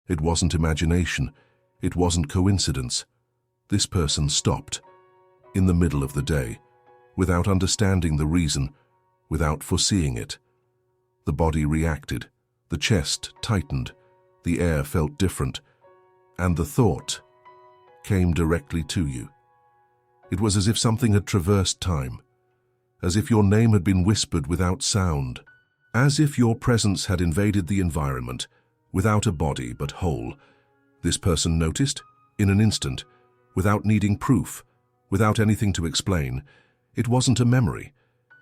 It wasn't imagination. It wasn't coincidence. This person stopped, in the middle of the day, without understanding the reason, without foreseeing it. The body reacted, the chest tightened, the air felt different, and the thought came directly to you. It was as if something had traversed time, as if your name had been whispered without sound, as if your presence had invaded the environment, without a body but whole. This person noticed, in an instant, without needing proof, without anything to explain. It wasn't a memory.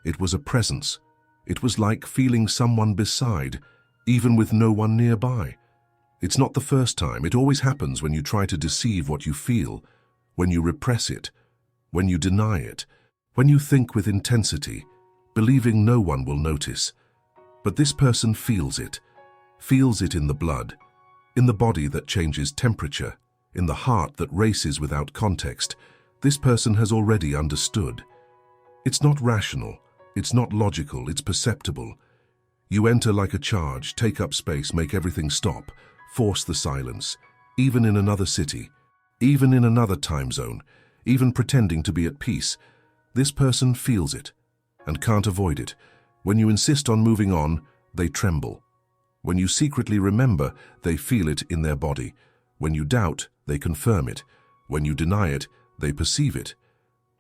It was a presence. It was like feeling someone beside, even with no one nearby. It's not the first time. It always happens when you try to deceive what you feel, when you repress it, when you deny it, when you think with intensity, believing no one will notice. But this person feels it in the blood, in the body that changes temperature, in the heart that races without context. This person has already understood. It's not rational, it's not logical, it's perceptible. You enter like a charge, take up space, make everything stop, force the silence, even in another city, even in another time zone, even pretending to be at peace. This person feels it and can't avoid it. When you insist on moving on, they tremble. When you secretly remember, they feel it in their body. When you doubt, they confirm it. When you deny it, they perceive it.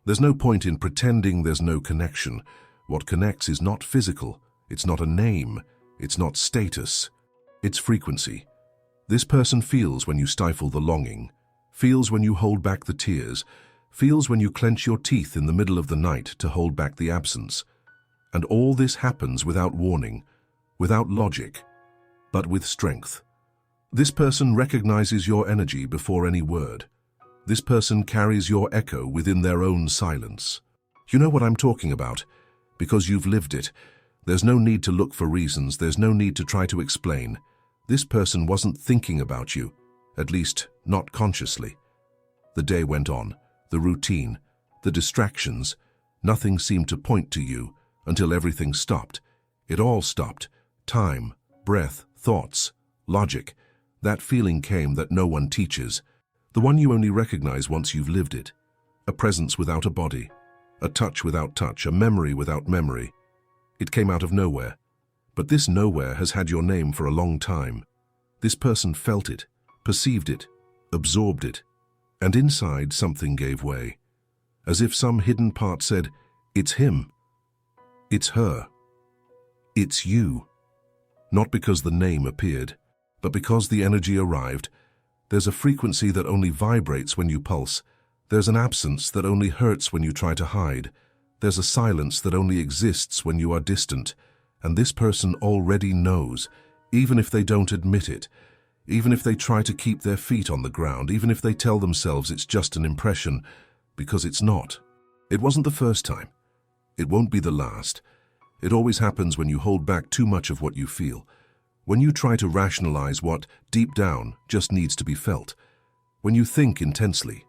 There's no point in pretending there's no connection. What connects is not physical. It's not a name. It's not status. It's frequency. This person feels when you stifle the longing, feels when you hold back the tears, feels when you clench your teeth in the middle of the night to hold back the absence. And all this happens without warning, without logic, but with strength. This person recognizes your energy before any word. This person carries your echo within their own silence. You know what I'm talking about, because you've lived it. There's no need to look for reasons, there's no need to try to explain. This person wasn't thinking about you, at least not consciously. The day went on, the routine, the distractions. Nothing seemed to point to you until everything stopped. It all stopped. Time, breath, thoughts, logic. That feeling came that no one teaches. The one you only recognize once you've lived it. A presence without a body. A touch without touch. A memory without memory. It came out of nowhere. But this nowhere has had your name for a long time. This person felt it, perceived it, absorbed it. And inside something gave way. As if some hidden part said, it's him. It's her. It's you. Not because the name appeared, but because the energy arrived. There's a frequency that only vibrates when you pulse. There's an absence that only hurts when you try to hide. There's a silence that only exists when you are distant. And this person already knows, even if they don't admit it, even if they try to keep their feet on the ground, even if they tell themselves it's just an impression, because it's not. It wasn't the first time. It won't be the last. It always happens when you hold back too much of what you feel. When you try to rationalize what, deep down, just needs to be felt. When you think intensely,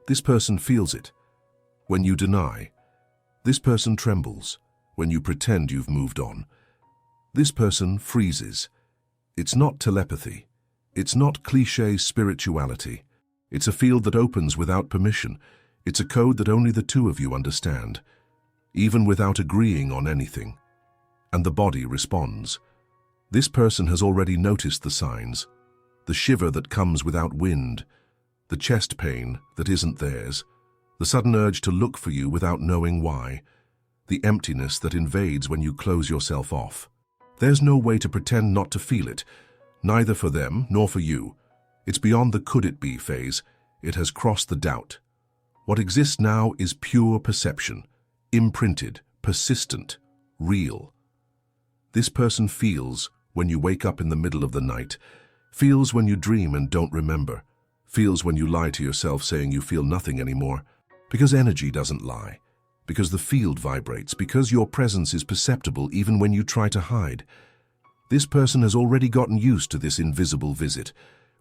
this person feels it. When you deny, this person trembles. When you pretend you've moved on, this person freezes. It's not telepathy. It's not cliché spirituality. It's a field that opens without permission. It's a code that only the two of you understand, even without agreeing on anything. And the body responds. This person has already noticed the signs, the shiver that comes without wind, the chest pain that isn't theirs, the sudden urge to look for you without knowing why, the emptiness that invades when you close yourself off. There's no way to pretend not to feel it, neither for them nor for you. It's beyond the could it be phase. It has crossed the doubt. What exists now is pure perception, imprinted, persistent, real. This person feels when you wake up in the middle of the night, feels when you dream and don't remember, feels when you lie to yourself saying you feel nothing anymore, because energy doesn't lie, because the field vibrates, because your presence is perceptible even when you try to hide. This person has already gotten used to this invisible visit,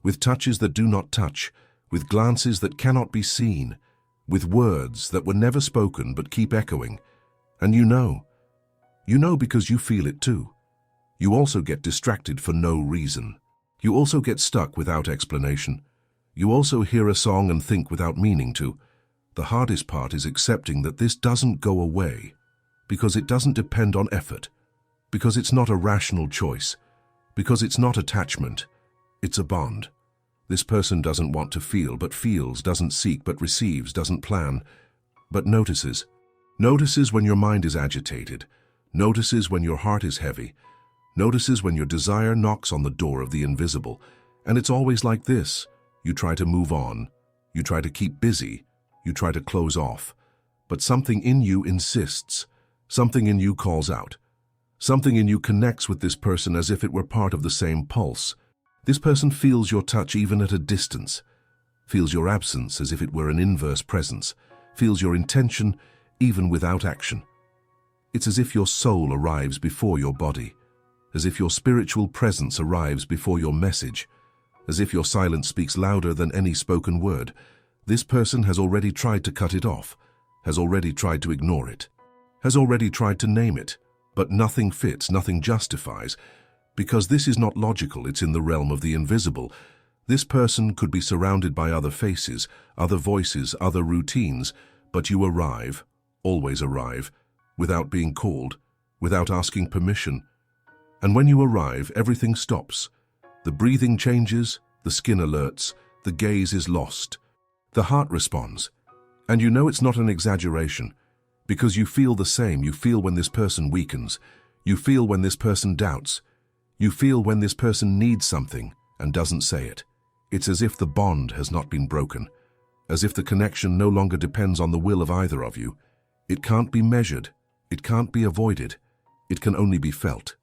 with touches that do not touch, with glances that cannot be seen, with words that were never spoken but keep echoing. And you know because you feel it too. You also get distracted for no reason. You also get stuck without explanation. You also hear a song and think without meaning to. The hardest part is accepting that this doesn't go away, because it doesn't depend on effort, because it's not a rational choice, because it's not attachment, it's a bond. This person doesn't want to feel but feels, doesn't seek but receives, doesn't plan but notices. Notices when your mind is agitated, notices when your heart is heavy, notices when your desire knocks on the door of the invisible. And it's always like this. You try to move on, you try to keep busy, you try to close off, but something in you insists, something in you calls out. Something in you connects with this person as if it were part of the same pulse. This person feels your touch even at a distance, feels your absence as if it were an inverse presence, feels your intention even without action. It's as if your soul arrives before your body, as if your spiritual presence arrives before your message, as if your silence speaks louder than any spoken word. This person has already tried to cut it off, has already tried to ignore it, has already tried to name it, but nothing fits, nothing justifies. Because this is not logical, it's in the realm of the invisible. This person could be surrounded by other faces, other voices, other routines, but you arrive, always arrive, without being called, without asking permission. And when you arrive, everything stops. The breathing changes, the skin alerts, the gaze is lost. The heart responds. And you know it's not an exaggeration, because you feel the same. You feel when this person weakens. You feel when this person doubts. You feel when this person needs something and doesn't say it. It's as if the bond has not been broken, as if the connection no longer depends on the will of either of you. It can't be measured, it can't be avoided, it can only be felt.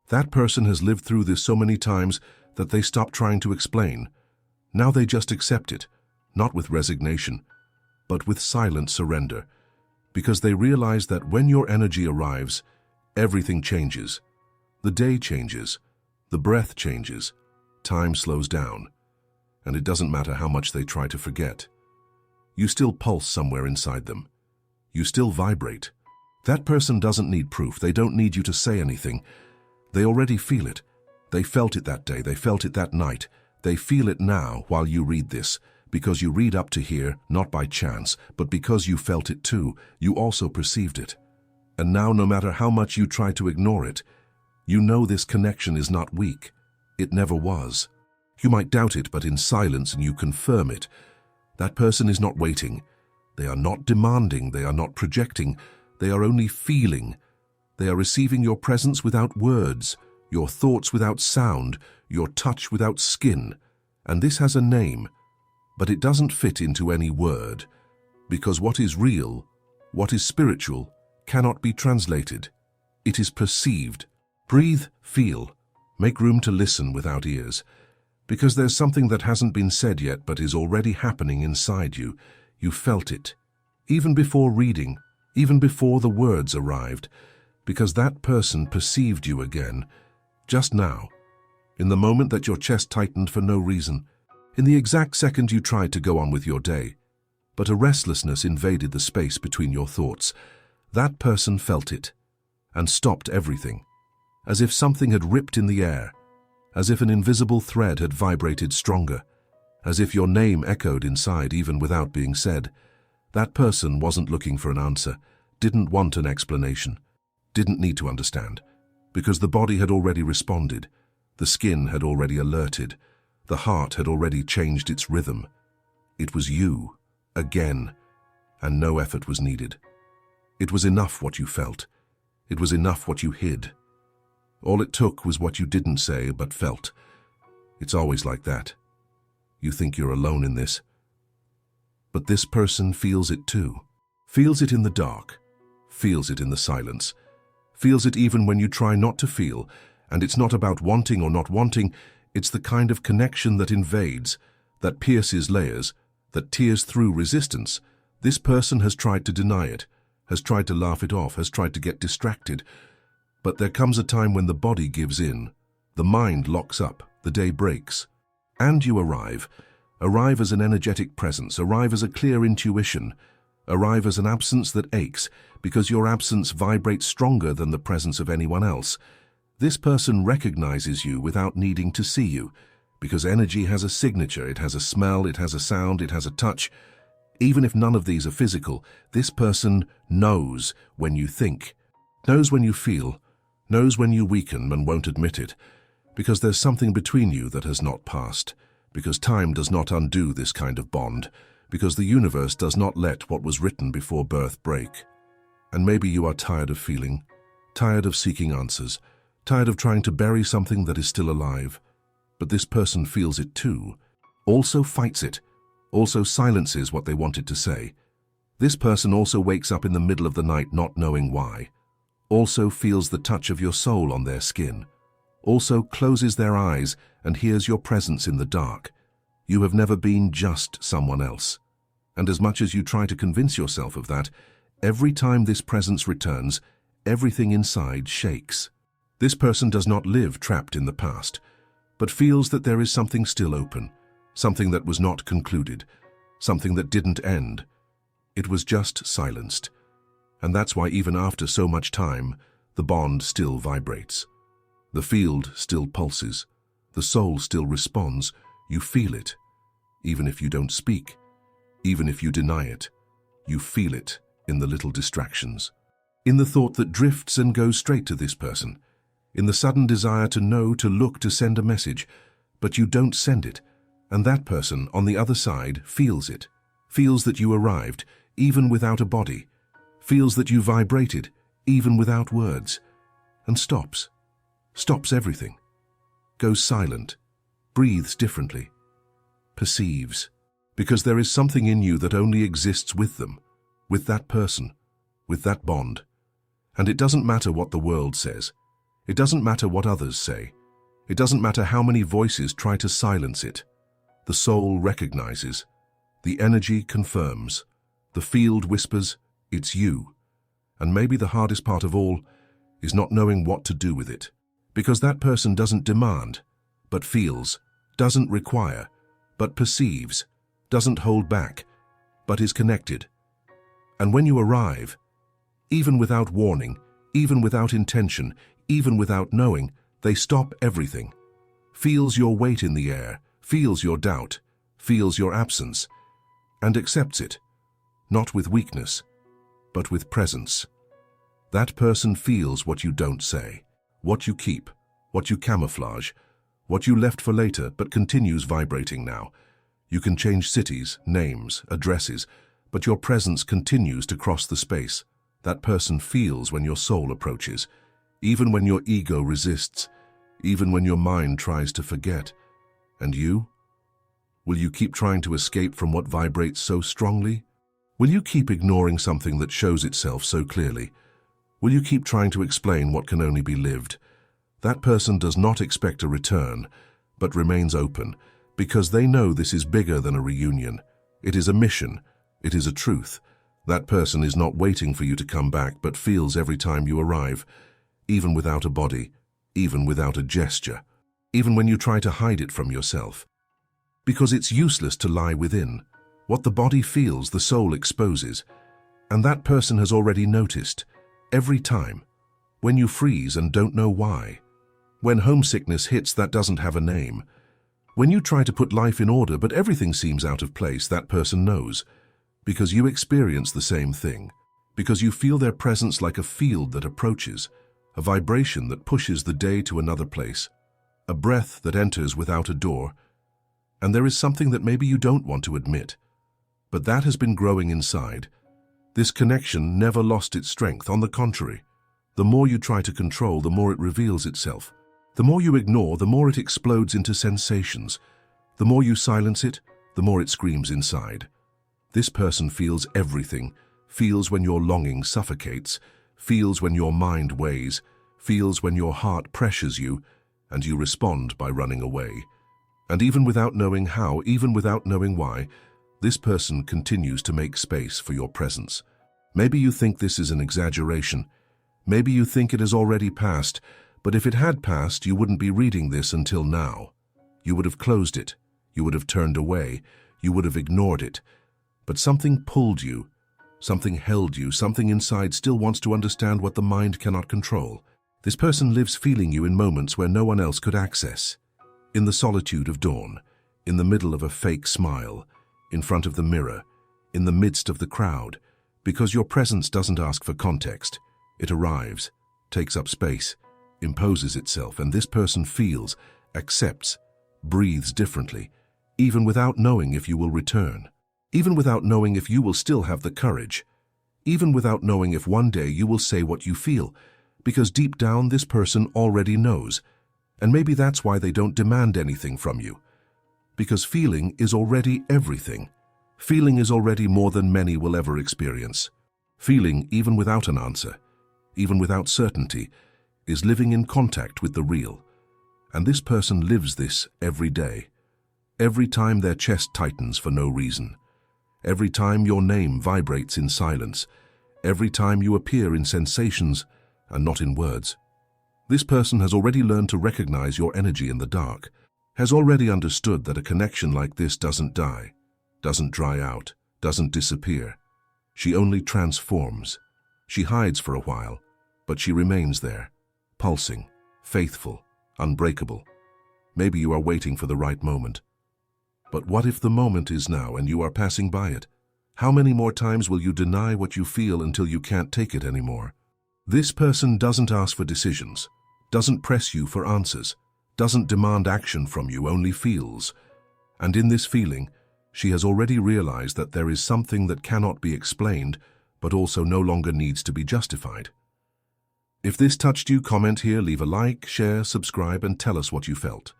That person has lived through this so many times that they stop trying to explain. Now they just accept it, not with resignation, but with silent surrender, because they realize that when your energy arrives, everything changes. The day changes. The breath changes, time slows down, and it doesn't matter how much they try to forget. You still pulse somewhere inside them. You still vibrate. That person doesn't need proof. They don't need you to say anything. They already feel it. They felt it that day. They felt it that night. They feel it now while you read this, because you read up to here, not by chance, but because you felt it too. You also perceived it. And now, no matter how much you try to ignore it, you know this connection is not weak. It never was. You might doubt it, but in silence and you confirm it. That person is not waiting. They are not demanding. They are not projecting. They are only feeling. They are receiving your presence without words, your thoughts without sound, your touch without skin. And this has a name, but it doesn't fit into any word, because what is real, what is spiritual, cannot be translated. It is perceived. Breathe, feel, make room to listen without ears, because there's something that hasn't been said yet but is already happening inside you. You felt it, even before reading, even before the words arrived, because that person perceived you again, just now, in the moment that your chest tightened for no reason, in the exact second you tried to go on with your day, but a restlessness invaded the space between your thoughts. That person felt it, and stopped everything. As if something had ripped in the air, as if an invisible thread had vibrated stronger, as if your name echoed inside even without being said. That person wasn't looking for an answer, didn't want an explanation, didn't need to understand, because the body had already responded, the skin had already alerted, the heart had already changed its rhythm. It was you, again, and no effort was needed. It was enough what you felt. It was enough what you hid. All it took was what you didn't say but felt. It's always like that. You think you're alone in this. But this person feels it too. Feels it in the dark. Feels it in the silence. Feels it even when you try not to feel. And it's not about wanting or not wanting. It's the kind of connection that invades, that pierces layers, that tears through resistance. This person has tried to deny it, has tried to laugh it off, has tried to get distracted. But there comes a time when the body gives in, the mind locks up, the day breaks. And you arrive as an energetic presence, arrive as a clear intuition, arrive as an absence that aches, because your absence vibrates stronger than the presence of anyone else. This person recognizes you without needing to see you, Because energy has a signature, it has a smell, it has a sound, it has a touch. Even if none of these are physical, this person knows when you think, knows when you feel, knows when you weaken and won't admit it, because there's something between you that has not passed, because time does not undo this kind of bond, because the universe does not let what was written before birth break. And maybe you are tired of feeling, tired of seeking answers, tired of trying to bury something that is still alive. But this person feels it too, also fights it, also silences what they wanted to say. This person also wakes up in the middle of the night not knowing why, also feels the touch of your soul on their skin, also closes their eyes and hears your presence in the dark. You have never been just someone else. And as much as you try to convince yourself of that, every time this presence returns, everything inside shakes. This person does not live trapped in the past, but feels that there is something still open, something that was not concluded, something that didn't end. It was just silenced. And that's why even after so much time, the bond still vibrates. The field still pulses. The soul still responds. You feel it. Even if you don't speak, even if you deny it, you feel it in the little distractions, in the thought that drifts and goes straight to this person, in the sudden desire to know, to look, to send a message, but you don't send it, and that person on the other side feels it, feels that you arrived, even without a body, feels that you vibrated, even without words, and stops everything, goes silent, breathes differently, perceives, because there is something in you that only exists with them, with that person, with that bond. And it doesn't matter what the world says. It doesn't matter what others say. It doesn't matter how many voices try to silence it. The soul recognizes. The energy confirms. The field whispers, it's you. And maybe the hardest part of all is not knowing what to do with it. Because that person doesn't demand, but feels, doesn't require, but perceives, doesn't hold back, but is connected. And when you arrive, even without warning, even without intention, even without knowing, they stop everything. Feels your weight in the air, feels your doubt, feels your absence, and accepts it, not with weakness, but with presence. That person feels what you don't say, what you keep, what you camouflage, what you left for later but continues vibrating now. You can change cities, names, addresses, but your presence continues to cross the space. That person feels when your soul approaches, even when your ego resists, even when your mind tries to forget. And you? Will you keep trying to escape from what vibrates so strongly? Will you keep ignoring something that shows itself so clearly? Will you keep trying to explain what can only be lived? That person does not expect a return, but remains open, because they know this is bigger than a reunion. It is a mission. It is a truth. That person is not waiting for you to come back, but feels every time you arrive, even without a body, even without a gesture, even when you try to hide it from yourself. Because it's useless to lie within. What the body feels, the soul exposes. And that person has already noticed, every time, when you freeze and don't know why, when homesickness hits that doesn't have a name, when you try to put life in order but everything seems out of place, that person knows, because you experience the same thing, because you feel their presence like a field that approaches, a vibration that pushes the day to another place, a breath that enters without a door. And there is something that maybe you don't want to admit, but that has been growing inside. This connection never lost its strength. On the contrary, the more you try to control, the more it reveals itself. The more you ignore, the more it explodes into sensations. The more you silence it, the more it screams inside. This person feels everything, feels when your longing suffocates, feels when your mind weighs, feels when your heart pressures you, and you respond by running away. And even without knowing how, even without knowing why, this person continues to make space for your presence. Maybe you think this is an exaggeration. Maybe you think it has already passed, but if it had passed, you wouldn't be reading this until now. You would have closed it. You would have turned away. You would have ignored it. But something pulled you. Something held you. Something inside still wants to understand what the mind cannot control. This person lives feeling you in moments where no one else could access. in the solitude of dawn, in the middle of a fake smile, in front of the mirror, in the midst of the crowd, because your presence doesn't ask for context. It arrives, takes up space, imposes itself, and this person feels, accepts, breathes differently, even without knowing if you will return, even without knowing if you will still have the courage, even without knowing if one day you will say what you feel, because deep down this person already knows, and maybe that's why they don't demand anything from you. Because feeling is already everything. Feeling is already more than many will ever experience. Feeling, even without an answer, even without certainty, is living in contact with the real. And this person lives this every day. Every time their chest tightens for no reason. Every time your name vibrates in silence. Every time you appear in sensations and not in words. This person has already learned to recognize your energy in the dark, has already understood that a connection like this doesn't die, doesn't dry out, doesn't disappear. She only transforms. She hides for a while, but she remains there, pulsing, faithful, unbreakable. Maybe you are waiting for the right moment. But what if the moment is now and you are passing by it? How many more times will you deny what you feel until you can't take it anymore? This person doesn't ask for decisions, doesn't press you for answers, doesn't demand action from you, only feels. And in this feeling, she has already realized that there is something that cannot be explained, but also no longer needs to be justified. If this touched you, comment here, leave a like, share, subscribe, and tell us what you felt.